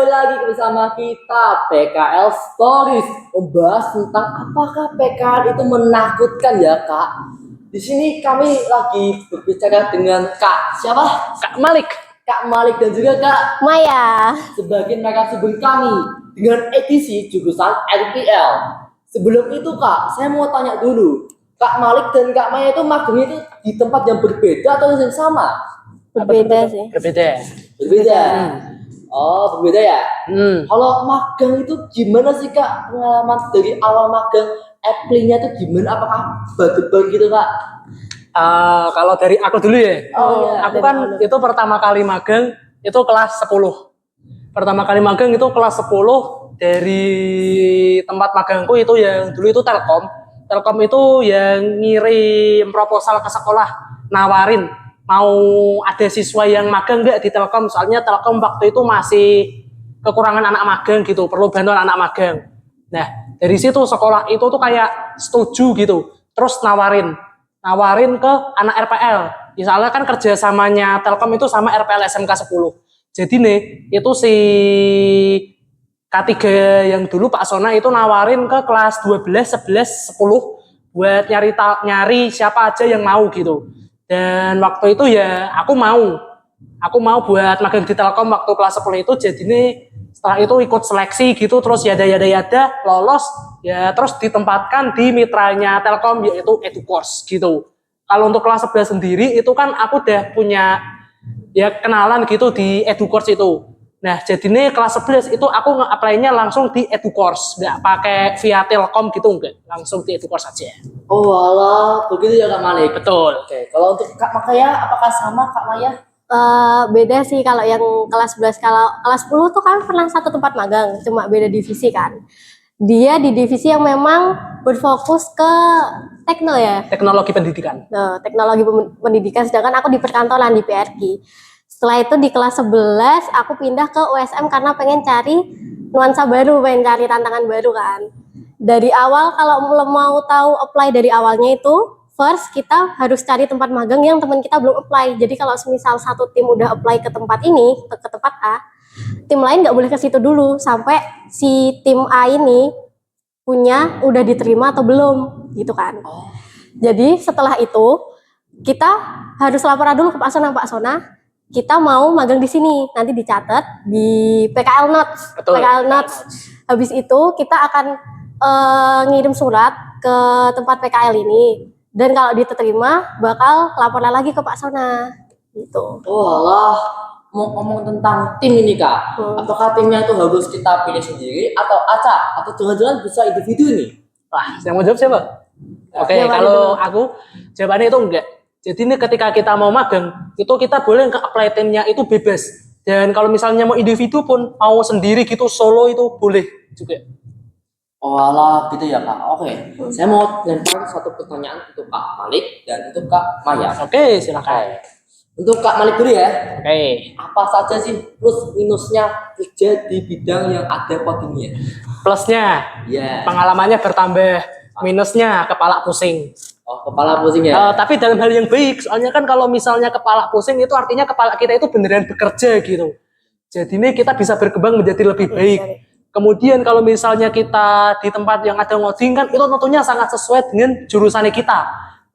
kembali lagi bersama kita PKL Stories, membahas tentang apakah PKL itu menakutkan ya Kak. Di sini kami lagi berbicara dengan Kak siapa? Kak Malik. Kak Malik dan juga Kak Maya sebagai narasumber kami dengan edisi jurusan RPL. Sebelum itu Kak, saya mau tanya dulu, Kak Malik dan Kak Maya itu magang itu di tempat yang berbeda atau yang sama? berbeda sih. Berbeda. Oh, berbeda ya? Kalau magang itu gimana sih Kak? Pengalaman dari awal magang, apply-nya itu gimana? Apakah bug gitu Kak? Kalau dari aku dulu ya. Oh, iya, aku kan itu pertama kali magang itu kelas 10. Pertama kali magang itu kelas 10 dari tempat magangku itu yang dulu itu Telkom. Telkom itu yang ngirim proposal ke sekolah nawarin mau ada siswa yang magang nggak di Telkom, soalnya Telkom waktu itu masih kekurangan anak magang gitu, perlu bantuan anak magang. Nah dari situ sekolah itu tuh kayak setuju gitu, terus nawarin ke anak RPL. Misalnya kan kerjasamanya Telkom itu sama RPL SMK 10. Jadi nih itu si K3 yang dulu Pak Sona itu nawarin ke kelas 12, 11, 10 buat nyari siapa aja yang mau gitu. Dan waktu itu ya aku mau buat magang di Telkom waktu kelas 10 itu. Jadi nih setelah itu ikut seleksi gitu, terus yada lolos ya, terus ditempatkan di mitranya Telkom yaitu EduCourse gitu. Kalau untuk kelas 11 sendiri itu kan aku udah punya ya kenalan gitu di EduCourse itu. Nah jadi nih kelas 11 itu aku nge-apply-nya langsung di EduCourse, nggak pakai via Telkom gitu, enggak, langsung di EduCourse aja. Oh alah, begitu ya Kak Malik? Betul. Oke, kalau untuk Kak Maya, apakah sama Kak Maya? Beda sih kalau yang kelas 11. Kalau kelas 10 tuh kan pernah satu tempat magang, cuma beda divisi kan. Dia di divisi yang memang berfokus ke teknologi pendidikan. Teknologi pendidikan, sedangkan aku di perkantoran di PRQ. Setelah itu di kelas 11 aku pindah ke USM karena pengen cari nuansa baru, pengen cari tantangan baru kan. Dari awal kalau mau tahu apply dari awalnya itu first kita harus cari tempat magang yang teman kita belum apply. Jadi kalau misal satu tim udah apply ke tempat ini, ke tempat A, tim lain nggak boleh ke situ dulu sampai si tim A ini udah diterima atau belum gitu kan. Jadi setelah itu kita harus laporan dulu ke Pak Sona, kita mau magang di sini, nanti dicatat di PKL Notes. Betul. PKL Notes. Habis itu kita akan ngirim surat ke tempat PKL ini, dan kalau diterima bakal laporan lagi ke Pak Sona gitu. Oh alah, mau ngomong tentang tim ini Kak, apakah timnya itu harus kita pilih sendiri atau acak, atau jangan-jangan bisa individu nih? Wah, yang mau jawab siapa? Oke, kalau aku jawabannya itu enggak. Jadi ini ketika kita mau magang, itu kita boleh nge-apply timnya itu bebas. Dan kalau misalnya mau individu pun, mau sendiri gitu, solo itu boleh juga. Oh alah, gitu ya Kak. Oke, saya mau lempar satu pertanyaan untuk Kak Malik dan untuk Kak Maya. Oke, silakan. Untuk Kak Malik dulu ya. Oke. Apa saja sih plus minusnya kerja di bidang yang ada codingnya? Plusnya, pengalamannya bertambah. Minusnya, kepala pusing. Oh, kepala pusing ya? Tapi dalam hal yang baik, soalnya kan kalau misalnya kepala pusing itu artinya kepala kita itu beneran bekerja gitu. Jadi ini kita bisa berkembang menjadi lebih baik. Kemudian kalau misalnya kita di tempat yang ada ngoding kan itu tentunya sangat sesuai dengan jurusannya kita.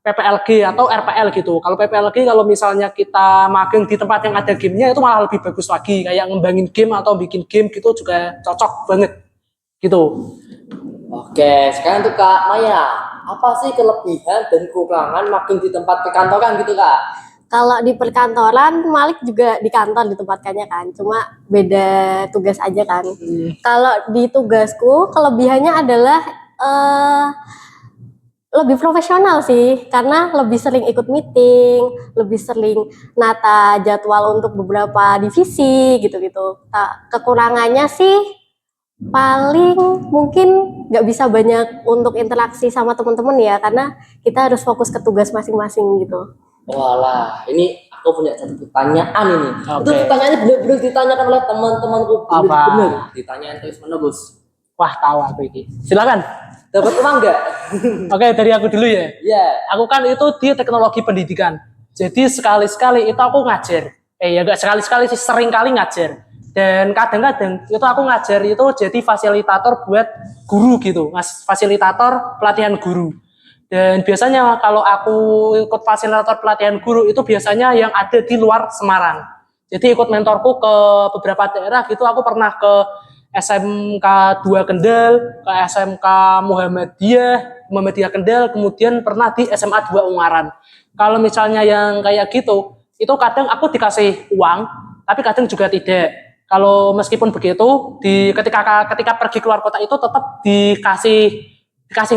PPLG atau RPL gitu. Kalau PPLG kalau misalnya kita magang di tempat yang ada gamenya itu malah lebih bagus lagi. Kayak ngembangin game atau bikin game gitu juga cocok banget gitu. Oke, sekarang untuk Kak Maya, apa sih kelebihan dan kekurangan magang di tempat perkantoran gitu Kak? Kalau di perkantoran, Malik juga di kantor ditempatkannya kan, cuma beda tugas aja kan. Kalau di tugasku, kelebihannya adalah lebih profesional sih, karena lebih sering ikut meeting, lebih sering nata jadwal untuk beberapa divisi gitu-gitu. Kekurangannya sih paling mungkin nggak bisa banyak untuk interaksi sama teman-teman ya, karena kita harus fokus ke tugas masing-masing gitu. Walah, ini aku punya satu pertanyaan ini. Itu pertanyaannya benar-benar ditanyakan oleh teman-temanku, benar ditanyain terus menerus. Wah, tahu aku ini. Silakan. Dapat uang nggak? Oke, dari aku dulu ya. Iya. Aku kan itu di teknologi pendidikan. Jadi sekali-sekali itu aku ngajar. Ya nggak sekali-sekali sih, sering kali ngajar. Dan kadang-kadang itu aku ngajar itu jadi fasilitator buat guru gitu, fasilitator pelatihan guru. Dan biasanya kalau aku ikut fasilitator pelatihan guru itu biasanya yang ada di luar Semarang. Jadi ikut mentorku ke beberapa daerah gitu, aku pernah ke SMK 2 Kendal, ke SMK Muhammadiyah Kendal, kemudian pernah di SMA 2 Ungaran. Kalau misalnya yang kayak gitu, itu kadang aku dikasih uang, tapi kadang juga tidak. Kalau meskipun begitu, ketika pergi keluar kota itu tetap dikasih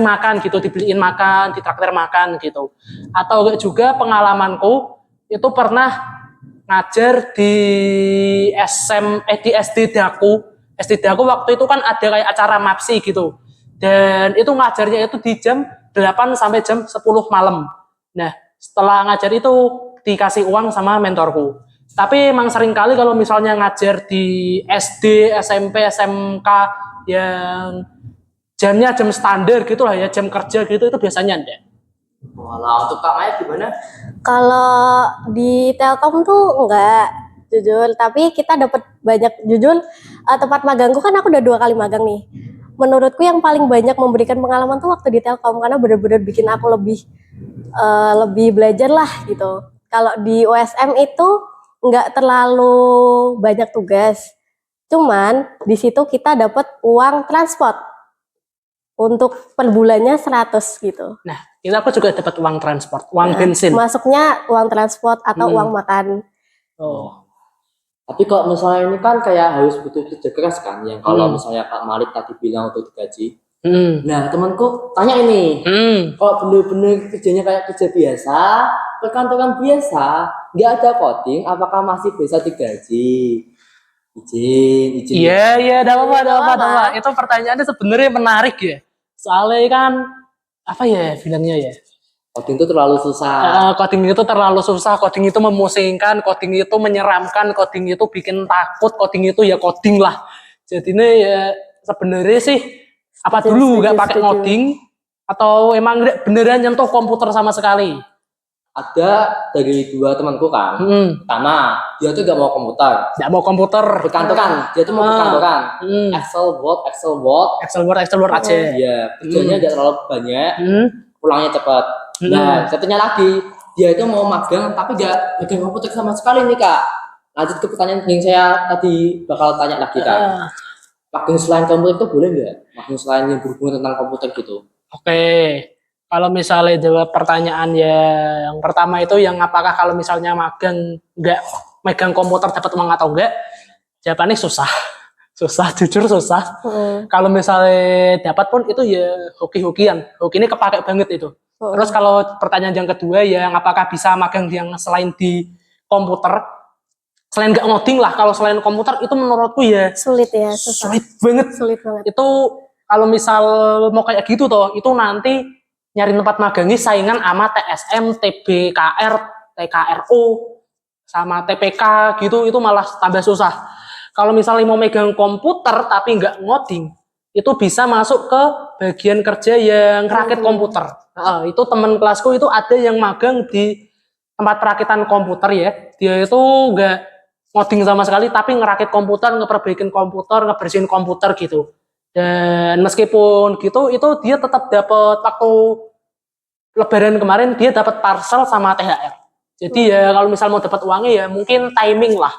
makan gitu, dibeliin makan, ditraktir makan gitu. Atau juga pengalamanku itu pernah ngajar di di SD Daku waktu itu kan ada kayak acara MAPSI gitu. Dan itu ngajarnya itu di jam 8 sampai jam 10 malam. Nah, setelah ngajar itu dikasih uang sama mentorku. Tapi emang sering kali kalau misalnya ngajar di SD, SMP, SMK yang jamnya jam standar gitu lah ya, jam kerja gitu itu biasanya enggak. Walah, untuk Kak Maya gimana? Kalau di Telkom tuh enggak, jujur. Tapi kita dapat banyak, jujur. Tempat magangku kan aku udah 2 kali magang nih. Menurutku yang paling banyak memberikan pengalaman tuh waktu di Telkom karena benar-benar bikin aku lebih belajar lah gitu. Kalau di USM itu nggak terlalu banyak tugas. Cuman di situ kita dapat uang transport untuk per bulannya 100 gitu. Nah, itu aku juga dapat uang transport, uang bensin. Masuknya uang transport atau uang makan. Oh. Tapi kalau misalnya ini kan kayak harus butuh kerja keras kan, yang kalau misalnya Kak Malik tadi bilang untuk digaji. Nah, temanku tanya ini, kalau bener-bener kerjanya kayak kerja biasa, perkantoran biasa, nggak ada coding, apakah masih bisa digaji? Izin. Iya, ada apa. Itu pertanyaannya sebenarnya menarik ya. Soalnya kan apa ya bilangnya ya? Coding itu terlalu susah. Coding itu terlalu susah, coding itu memusingkan, coding itu menyeramkan, coding itu bikin takut, coding itu ya coding lah. Jadinya ya sebenarnya sih apa dulu nggak pakai coding atau emang beneran nyentuh komputer sama sekali? Ada dari 2 temanku kan. Pertama, dia tuh gak mau komputer. Nggak mau komputer. Perkantoran, dia tuh mau perkantoran. Excel Word aja. Iya, kerjanya gak terlalu banyak, pulangnya cepat. Nah, satunya lagi, dia itu mau magang tapi gak megang komputer sama sekali nih Kak. Lanjut ke pertanyaan yang saya tadi bakal tanya lagi Kak. Magang selain komputer itu boleh nggak? Magang selain yang berhubungan tentang komputer gitu. Oke, kalau misalnya jawab pertanyaan yang pertama itu yang apakah kalau misalnya magang nggak megang komputer dapat uang atau enggak? Jawabannya susah, jujur susah. Kalau misalnya dapat pun itu ya hoki-hokian, hoki ini kepake banget itu. Terus kalau pertanyaan yang kedua yang apakah bisa magang yang selain di komputer? Selain nggak ngoding lah, kalau selain komputer itu menurutku ya sulit ya, susah. Sulit banget. Itu kalau misal mau kayak gitu toh, itu nanti nyari tempat magangnya saingan sama TSM, TBKR, TKRO, sama TPK gitu, itu malah tambah susah. Kalau misalnya mau megang komputer tapi nggak ngoding, itu bisa masuk ke bagian kerja yang rakit komputer. Itu teman kelasku itu ada yang magang di tempat perakitan komputer ya, dia itu nggak ngoding sama sekali tapi ngerakit komputer, ngeperbaikin komputer, ngebersihin komputer gitu. Dan meskipun gitu itu dia tetap dapat waktu Lebaran kemarin dia dapat parcel sama THR. Jadi ya kalau misal mau dapat uangnya ya mungkin timing lah.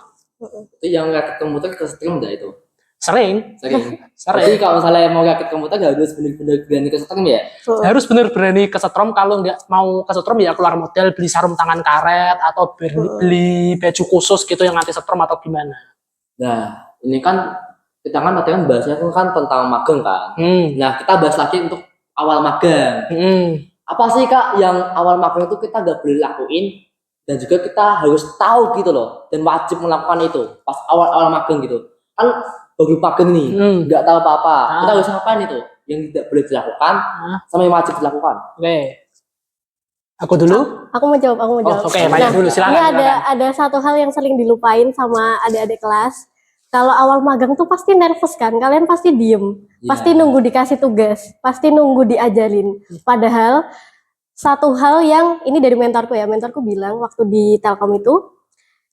Itu yang ngerakit komputer kesetrum enggak itu? Sering. Jadi kalau misalnya mau ngerakit komputer harus benar-benar berani kesetrum ya? Harus benar berani kesetrum. Kalau nggak mau kesetrum ya keluar modal beli sarung tangan karet atau beli baju khusus gitu yang anti setrum atau gimana. Nah ini kan kita kan tadi kan bahasnya kan tentang magang kan. Nah kita bahas lagi untuk awal magang. Apa sih Kak yang awal magang itu kita nggak boleh lakuin dan juga kita harus tahu gitu loh dan wajib melakukan itu pas awal magang gitu kan. Baru magang nih, nggak tahu apa-apa. Kita harus ngapain itu? Yang tidak boleh dilakukan, sama yang wajib dilakukan. Oke. Aku dulu? Aku mau jawab. Oke, Maya dulu silakan. Ini ada satu hal yang sering dilupain sama adik-adik kelas. Kalau awal magang tuh pasti nervous kan, kalian pasti diem, pasti nunggu dikasih tugas, pasti nunggu diajarin. Padahal satu hal yang ini dari mentorku bilang waktu di Telkom itu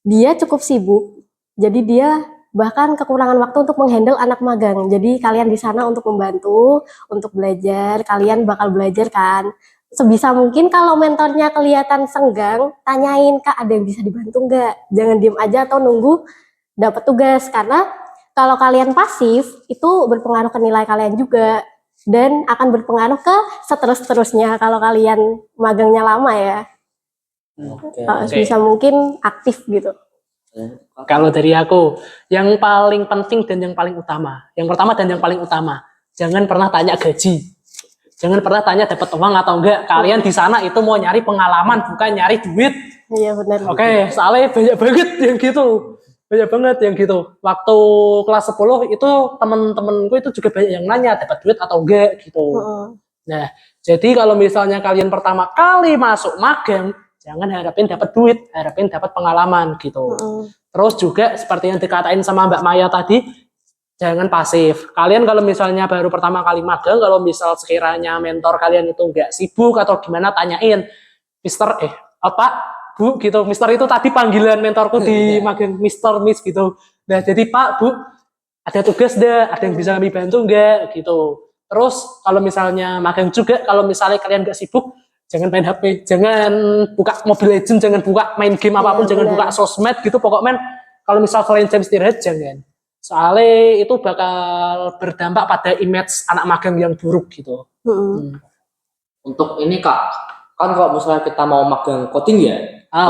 dia cukup sibuk, jadi dia bahkan kekurangan waktu untuk menghandle anak magang. Jadi kalian di sana untuk membantu, untuk belajar, kalian bakal belajar kan. Sebisa mungkin kalau mentornya kelihatan senggang, tanyain, Kak, ada yang bisa dibantu nggak? Jangan diem aja atau nunggu dapat tugas, karena kalau kalian pasif itu berpengaruh ke nilai kalian juga dan akan berpengaruh ke seterusnya kalau kalian magangnya lama ya. Oke. Sebisa mungkin aktif gitu. Kalau dari aku, yang paling penting dan yang paling utama, yang pertama dan yang paling utama, jangan pernah tanya gaji, jangan pernah tanya dapat uang atau enggak. Kalian di sana itu mau nyari pengalaman, bukan nyari duit. Iya benar. Oke, soalnya banyak banget yang gitu, banyak banget yang gitu. Waktu kelas 10 itu temen-temenku itu juga banyak yang nanya dapat duit atau enggak gitu. Nah, jadi kalau misalnya kalian pertama kali masuk magang, jangan harapin dapat duit, harapin dapat pengalaman gitu. Terus juga seperti yang dikatain sama Mbak Maya tadi, jangan pasif. Kalian kalau misalnya baru pertama kali magang, kalau misal sekiranya mentor kalian itu nggak sibuk atau gimana, tanyain, Mister, apa, Bu, gitu. Mister itu tadi panggilan mentorku di magang, Mister, Miss gitu. Nah, jadi Pak, Bu, ada tugas deh, ada yang bisa kami bantu nggak gitu. Terus kalau misalnya magang juga, kalau misalnya kalian nggak sibuk, jangan main HP, jangan buka Mobile Legends, jangan buka main game apapun, jangan buka sosmed gitu. Pokoknya kalau misal kalian jam istirahat jangan. Soalnya itu bakal berdampak pada image anak magang yang buruk gitu. Untuk ini Kak, kan kalau misalnya kita mau magang coding ya,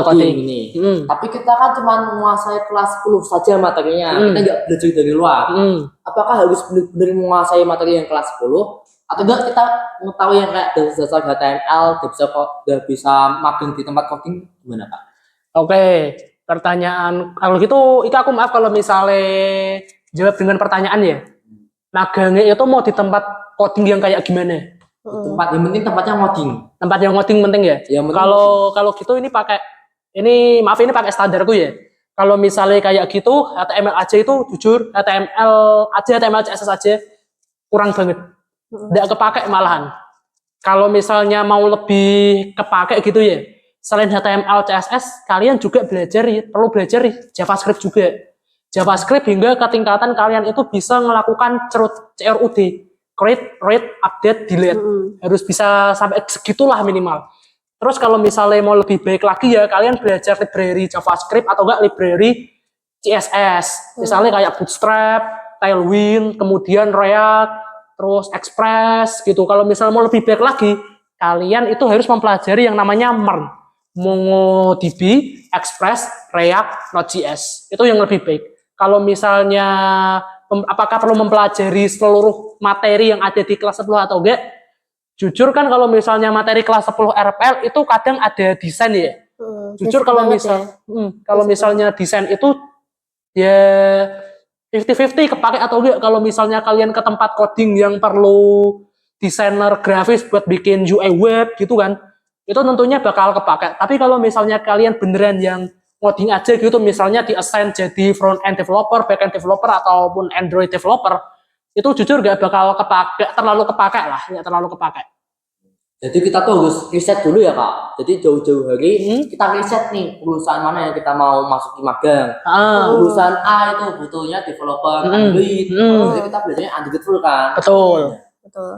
coding ini. Tapi kita kan cuma menguasai kelas 10 saja materinya, kita nggak belajar dari luar. Apakah harus benar-benar menguasai materi yang kelas 10? Atau enggak kita mengetahui yang kayak dasar HTML, udah bisa magang di tempat coding, gimana Kak? Oke, pertanyaan kalau gitu, aku maaf kalau misalnya jawab dengan pertanyaan ya. Magangnya itu mau di tempat coding yang kayak gimana? Tempat yang penting tempatnya ngoding. Tempat yang ngoding penting ya. Kalau gitu ini maaf ini pakai standarku ya. Kalau misalnya kayak gitu HTML aja itu jujur HTML CSS aja kurang banget. Nggak kepake malahan. Kalau misalnya mau lebih kepake gitu ya, selain HTML CSS, kalian juga perlu belajar JavaScript juga. JavaScript hingga ketingkatan kalian itu bisa melakukan CRUD, create, read, update, delete. Harus bisa sampai segitulah minimal. Terus kalau misalnya mau lebih baik lagi ya, kalian belajar library JavaScript atau enggak library CSS. Misalnya kayak Bootstrap, Tailwind, kemudian React, terus Express gitu. Kalau misalnya mau lebih baik lagi, kalian itu harus mempelajari yang namanya MERN, MongoDB, Express, React, Node.js. Itu yang lebih baik. Kalau misalnya apakah perlu mempelajari seluruh materi yang ada di kelas 10 atau enggak? Jujur kan kalau misalnya materi kelas 10 RPL itu kadang ada desain ya. Jujur kalau misalnya desain itu ya 50-50 kepake atau enggak. Kalau misalnya kalian ke tempat coding yang perlu desainer grafis buat bikin UI web gitu kan, itu tentunya bakal kepake. Tapi kalau misalnya kalian beneran yang coding aja gitu, misalnya di-assign jadi front-end developer, back-end developer, ataupun Android developer, itu jujur gak bakal terlalu kepake. Jadi kita tuh harus riset dulu ya Kak. Jadi jauh-jauh hari kita riset nih perusahaan mana yang kita mau masuki magang. Perusahaan A itu butuhnya developer Android. Jadi kita belajarnya Android full kan. Betul.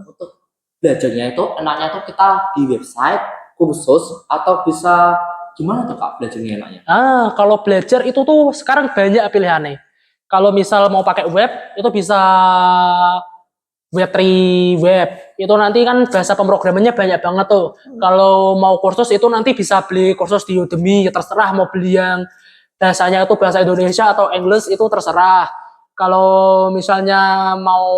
Untuk belajarnya itu enaknya tuh kita di website, kursus, atau bisa gimana tuh Kak belajarnya enaknya? Kalau belajar itu tuh sekarang banyak pilihannya. Kalau misal mau pakai web, itu bisa Web3 web. Itu nanti kan bahasa pemrogramannya banyak banget tuh. Kalau mau kursus itu nanti bisa beli kursus di Udemy, ya terserah mau beli yang bahasanya itu bahasa Indonesia atau English itu terserah. Kalau misalnya mau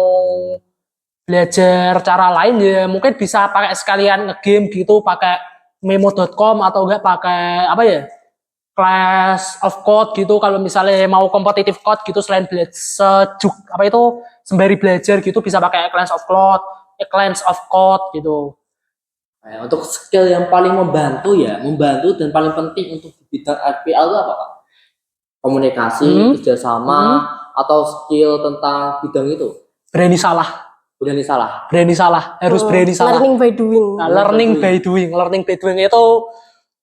belajar cara lain ya mungkin bisa pakai sekalian ngegame gitu, pakai memo.com atau enggak pakai apa ya? Class of Code gitu. Kalau misalnya mau kompetitif code gitu, selain belajar sembari belajar gitu bisa pakai Class of Code gitu. Nah, untuk skill yang paling membantu dan paling penting untuk di bidang RPL itu apa Kak? Komunikasi, kerjasama, atau skill tentang bidang itu? Berani salah, harus berani salah. Learning by doing. Learning by doing itu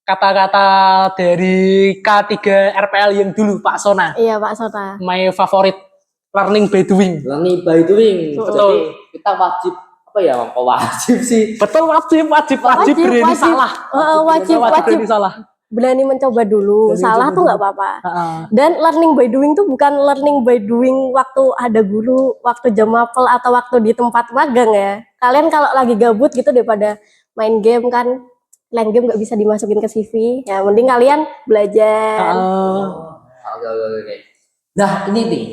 kata-kata dari K3 RPL yang dulu Pak Sona. Iya Pak Sona. My favorite learning by doing. Learning by doing. Betul. Jadi kita wajib apa ya? Kok wajib sih? Betul, wajib berani salah. Wajib berani salah. berani mencoba dulu. Berani Salah mencoba tuh nggak dulu. apa-apa. Dan learning by doing tuh bukan learning by doing waktu ada guru, waktu jam mapel atau waktu di tempat magang ya. Kalian kalau lagi gabut gitu daripada main game kan, main game nggak bisa dimasukin ke CV. Ya mending kalian belajar. Oke. Nah ini nih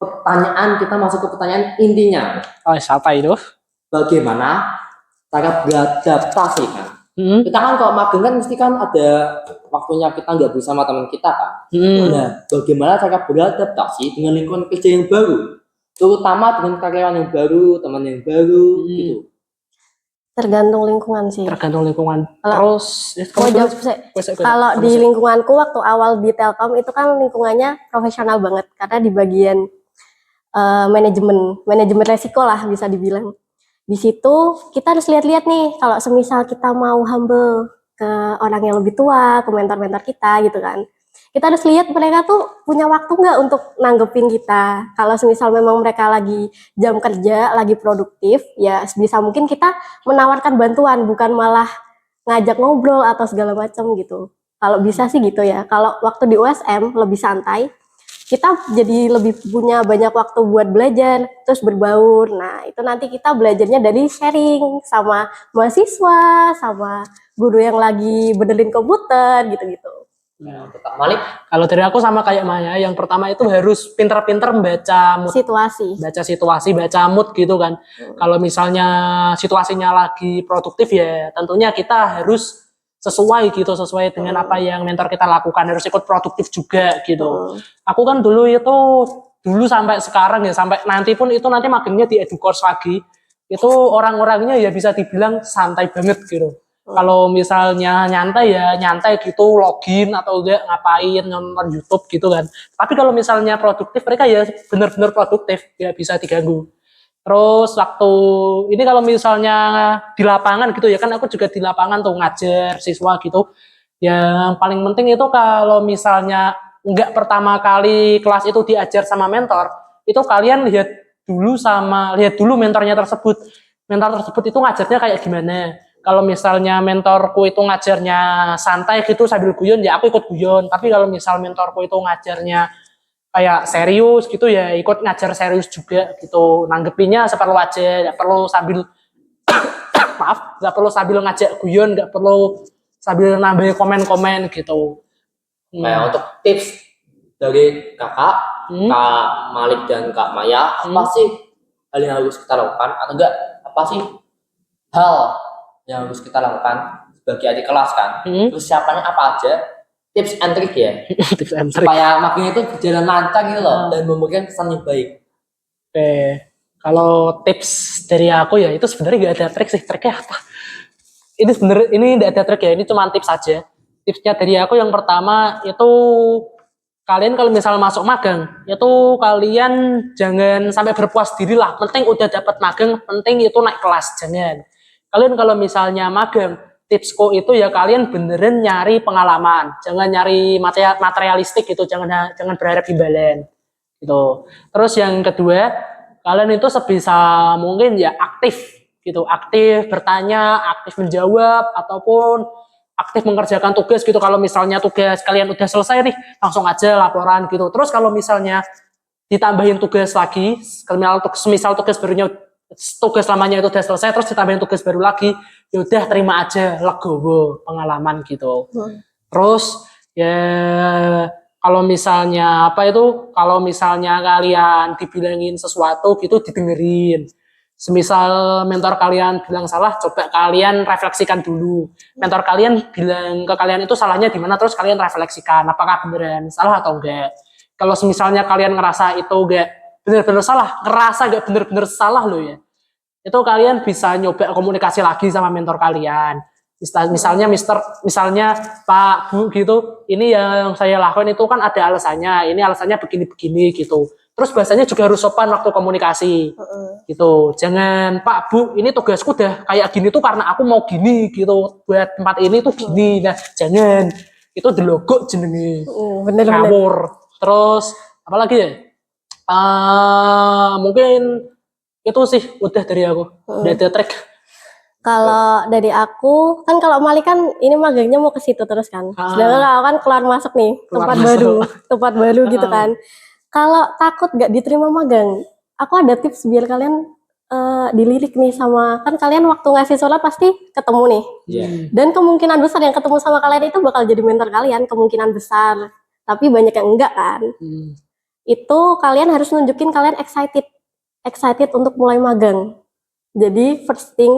pertanyaan, kita masuk ke pertanyaan intinya. Oh, siapa itu? Bagaimana cara beradaptasi kan? Kita kan kalau magang kan mesti kan ada waktunya kita nggak bersama teman kita kan. Nah, bagaimana cara beradaptasi dengan lingkungan kerja yang baru, terutama dengan karyawan yang baru, teman yang baru, gitu. Tergantung lingkungan sih. Tergantung lingkungan. Kalau- Terus Kalau di lingkunganku waktu awal di Telkom itu kan lingkungannya profesional banget karena di bagian manajemen resiko lah bisa dibilang. Di situ kita harus lihat-lihat nih kalau semisal kita mau humble ke orang yang lebih tua, ke mentor-mentor kita gitu kan. Kita harus lihat mereka tuh punya waktu nggak untuk nanggepin kita. Kalau semisal memang mereka lagi jam kerja, lagi produktif, ya sebisa mungkin kita menawarkan bantuan, bukan malah ngajak ngobrol atau segala macam gitu. Kalau bisa sih gitu ya. Kalau waktu di USM lebih santai, kita jadi lebih punya banyak waktu buat belajar, terus berbaur. Nah, itu nanti kita belajarnya dari sharing sama mahasiswa, sama guru yang lagi benerin komputer gitu-gitu. Nah, untuk Kak Malik, kalau dari aku sama kayak Maya, yang pertama itu harus pinter-pinter membaca mood, Situasi. baca situasi, baca mood gitu kan. Kalau misalnya situasinya lagi produktif ya tentunya kita harus sesuai dengan apa yang mentor kita lakukan, harus ikut produktif juga gitu. Aku kan dulu sampai sekarang ya, sampai nanti pun itu nanti magangnya di EduCourse lagi, itu orang-orangnya ya bisa dibilang santai banget gitu. Kalau misalnya nyantai gitu, login atau enggak ngapain nonton YouTube gitu kan. Tapi kalau misalnya produktif, mereka ya benar-benar produktif, ya bisa diganggu. Terus waktu ini kalau misalnya di lapangan gitu ya kan, aku juga di lapangan tuh ngajar siswa gitu. Yang paling penting itu kalau misalnya enggak pertama kali kelas itu diajar sama mentor, itu kalian lihat dulu mentornya tersebut. Mentor tersebut itu ngajarnya kayak gimana. Kalau misalnya mentorku itu ngajarnya santai gitu sambil guyon, ya aku ikut guyon. Tapi kalau misal mentorku itu ngajarnya kayak serius gitu, ya ikut ngajar serius juga gitu. Nanggepinnya seperlu aja, nggak perlu sambil nggak perlu sambil ngajak guyon, nggak perlu sambil nambah komen-komen gitu. Nah, untuk tips dari kakak, Kak Malik dan Kak Maya, apa sih hal yang harus kita lakukan atau enggak? Apa sih hal yang harus kita lakukan sebagai adik kelas kan? Persiapannya apa aja? Tips and trick ya, Tips and trick. supaya makin itu berjalan lancar gitu loh dan memberikan kesan yang baik. Oke, kalau tips dari aku ya itu sebenarnya gak ada trik sih. Triknya apa? Ini gak ada trik ya, ini cuma tips saja. Tipsnya dari aku yang pertama itu, kalian kalau misalnya masuk magang, itu kalian jangan sampai berpuas diri lah. Penting udah dapat magang, penting itu naik kelas, jangan. Kalian kalau misalnya magang, tipsku itu ya kalian beneran nyari pengalaman, jangan nyari materialistik gitu, jangan berharap imbalan gitu. Terus yang kedua, kalian itu sebisa mungkin ya aktif gitu, aktif bertanya, aktif menjawab, ataupun aktif mengerjakan tugas gitu. Kalau misalnya tugas kalian udah selesai nih, langsung aja laporan gitu. Terus kalau misalnya ditambahin tugas lagi, semisal tugas lamanya itu udah selesai, terus ditambahin tugas baru lagi, ya udah terima aja, legowo pengalaman gitu. Terus ya kalau misalnya kalian dibilangin sesuatu gitu, didengerin. Semisal mentor kalian bilang salah, coba kalian refleksikan dulu. Mentor kalian bilang ke kalian itu salahnya di mana, terus kalian refleksikan apakah beneran salah atau enggak. Kalau misalnya kalian ngerasa itu enggak bener-bener salah, gak bener-bener salah loh ya, itu kalian bisa nyoba komunikasi lagi sama mentor kalian. Misalnya Pak Bu gitu, ini yang saya lakukan itu kan ada alasannya, ini alasannya begini-begini gitu. Terus bahasanya juga harus sopan waktu komunikasi. Gitu. Jangan, Pak, Bu, ini tugasku udah kayak gini tuh karena aku mau gini gitu. Buat tempat ini tuh gini. Nah, jangan. Itu delogok jenenge. Bener-bener. Ngawur. Terus apalagi ya? Mungkin itu sih udah dari aku. Udah ada track. Kalau dari aku, kan kalau Mali kan ini magangnya mau ke situ terus kan. Sedangkan kalau kan keluar masuk nih, Keluar tempat masuk. baru, tempat baru gitu kan. Kalau takut gak diterima magang, aku ada tips biar kalian dilirik nih sama, kan kalian waktu ngasih surat pasti ketemu nih. Iya. Dan kemungkinan besar yang ketemu sama kalian itu bakal jadi mentor kalian, kemungkinan besar. Tapi banyak yang enggak kan. Itu kalian harus nunjukin kalian excited untuk mulai magang. Jadi first thing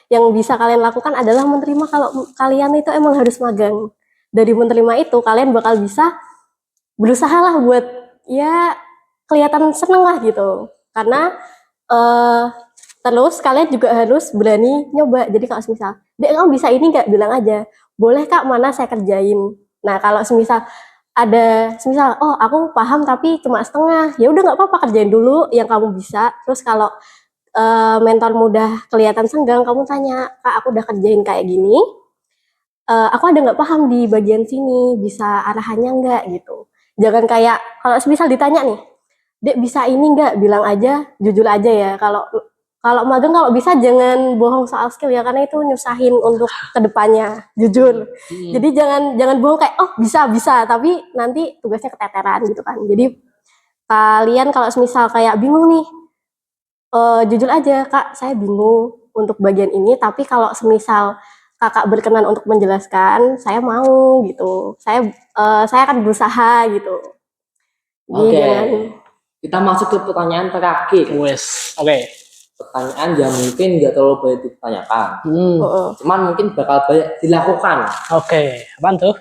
yang bisa kalian lakukan adalah menerima kalau kalian itu emang harus magang. Dari menerima itu kalian bakal bisa berusaha lah buat ya kelihatan seneng lah gitu. Karena terus kalian juga harus berani nyoba. Jadi kalau misal, Dek kamu bisa ini nggak? Bilang aja. Boleh Kak, mana saya kerjain. Nah kalau semisal oh aku paham tapi cuma setengah, ya udah nggak apa-apa, kerjain dulu yang kamu bisa. Terus kalau mentor mudah kelihatan senggang, kamu tanya, Kak aku udah kerjain kayak gini, aku ada nggak paham di bagian sini, bisa arahannya nggak gitu. Jangan kayak kalau misal ditanya nih, Dek bisa ini nggak, bilang aja, jujur aja ya. Kalau magang kalau bisa jangan bohong soal skill ya, karena itu nyusahin untuk kedepannya, jujur. Jadi jangan bohong kayak oh bisa, tapi nanti tugasnya keteteran gitu kan. Jadi kalian kalau misal kayak bingung nih, jujur aja Kak, saya bingung untuk bagian ini, tapi kalau semisal Kakak berkenan untuk menjelaskan, saya mau gitu. Saya akan berusaha gitu. Jadi Oke. jangan. Kita masuk ke pertanyaan terakhir. Wes. Oke. Pertanyaan yang mungkin nggak terlalu banyak ditanyakan. Cuman mungkin bakal banyak dilakukan. Oke. Apaan tuh?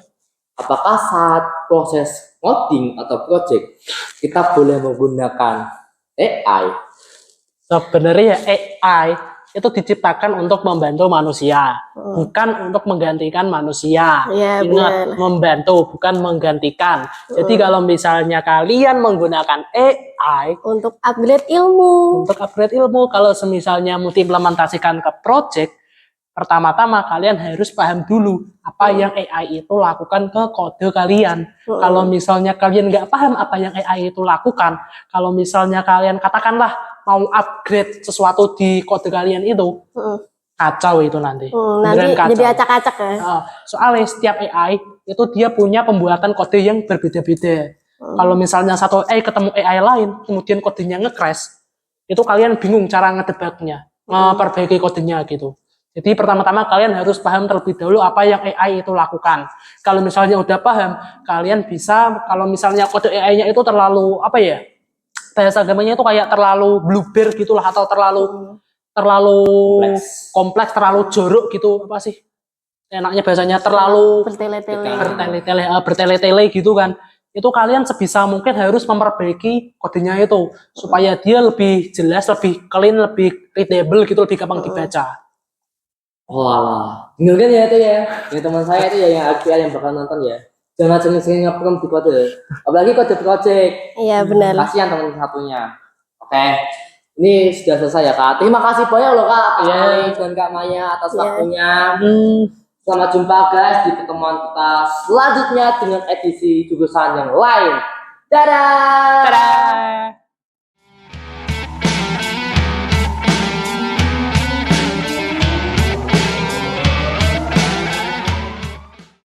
Apakah saat proses coding atau project kita boleh menggunakan AI? Sebenarnya AI itu diciptakan untuk membantu manusia, bukan untuk menggantikan manusia. Iya, Ingat, benar. membantu bukan menggantikan. Jadi kalau misalnya kalian menggunakan AI Untuk upgrade ilmu. kalau semisalnya mau diimplementasikan ke project, pertama-tama kalian harus paham dulu apa yang AI itu lakukan ke kode kalian. Kalau misalnya kalian nggak paham apa yang AI itu lakukan, kalau misalnya kalian katakanlah mau upgrade sesuatu di kode kalian itu, kacau itu nanti. Nanti Beneran kacau. jadi acak-acak ya. Soalnya setiap AI itu dia punya pembuatan kode yang berbeda-beda. Kalau misalnya satu AI ketemu AI lain, kemudian kodenya nge-crash, itu kalian bingung cara ngedebaknya, memperbaiki kodenya gitu. Jadi pertama-tama kalian harus paham terlebih dahulu apa yang AI itu lakukan. Kalau misalnya udah paham, kalian bisa, kalau misalnya kode AI-nya itu terlalu, apa ya, bahasa agamanya itu kayak terlalu blueber gitulah, atau terlalu kompleks, terlalu jorok gitu, apa sih? Enaknya bahasanya terlalu bertele-tele gitu kan. Itu kalian sebisa mungkin harus memperbaiki kodenya itu supaya dia lebih jelas, lebih clean, lebih readable gitu, lebih gampang dibaca. Wah, bener kan ya itu ya. Yang teman saya itu ya yang AGL yang bakal nonton ya. Jangan sering-sering ngeprompt di kode. Apalagi kode project. Iya benar. Kasihan teman satunya. Oke. Ini sudah selesai ya Kak. Terima kasih banyak loh Kak, Kak Ali dan Kak Maya atas waktunya. Selamat jumpa guys di pertemuan kita selanjutnya dengan edisi jurusan yang lain. Dadah. Dadah.